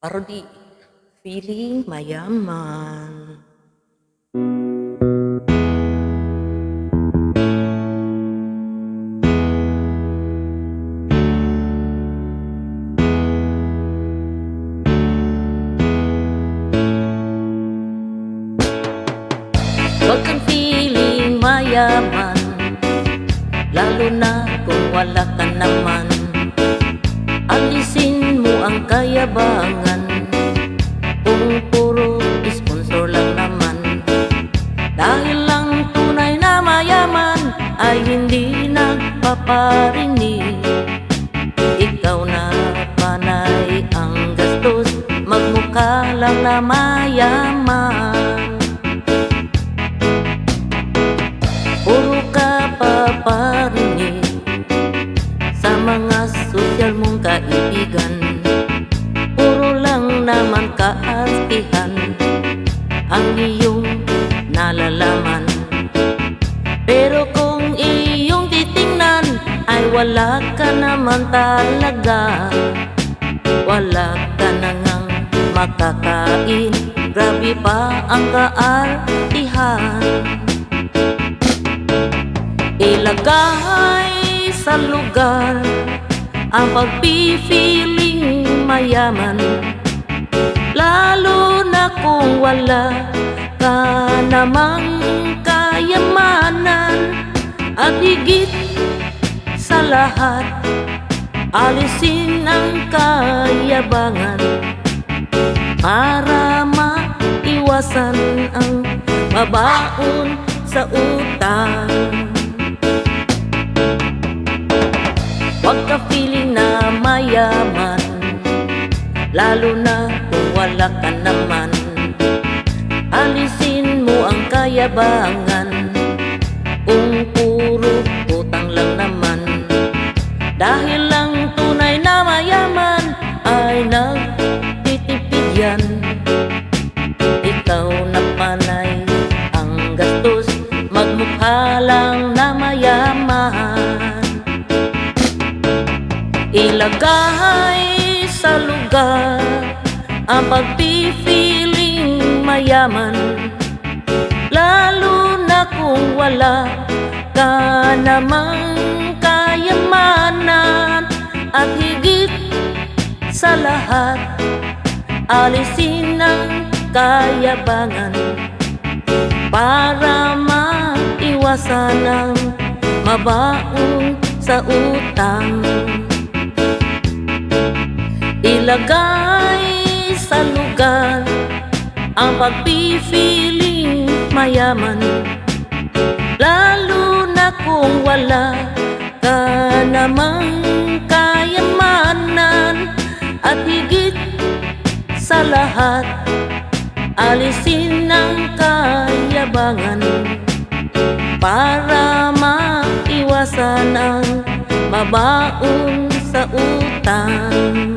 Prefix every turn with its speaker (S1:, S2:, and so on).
S1: Parody, feeling mayaman. Huwag kang feeling mayaman, lalo na kung wala ka naman. Alisin mo ang kayabangan kung puro sponsor lang naman. Dahil lang tunay na mayaman ay hindi nagpaparinig. Ikaw na panay ang gastos, magmukha lang na mayaman. Puro ka paparinig sa mga sosyal mong kaibigan. Puro lang naman kaastihan ang iyong nalalaman. Pero kung iyong titingnan ay wala ka naman talaga. Wala ka na ngang makakain, grabe pa ang kaartihan. Ilagay sa lugar ang pagpipiling mayaman, lalo na kung wala ka namang kayamanan. At higit sa lahat, alisin ang kayabangan para maiwasan ang mabaon sa utang. Huwag ka feeling na mayaman, lalo na kung wala ka naman. Alisin mo ang kayabangan kung puro utang lang naman. Dahil lang tunay na mayaman ay nagtitipid yan. Ikaw na panay ang gastos, magmukha lang na mayaman. Ilagay sa lugar ang pagpipiling mayaman, lalo na kung wala ka namang kayamanan. At higit sa lahat, alisin ang kayabangan para maiwasan ang mabaon sa utang. Ilagay sa lugar ang pagpipiling mayaman, lalo na kung wala ka namang kayamanan. At higit sa lahat, alisin ang kayabangan para maiwasan ang mabaon sa utang.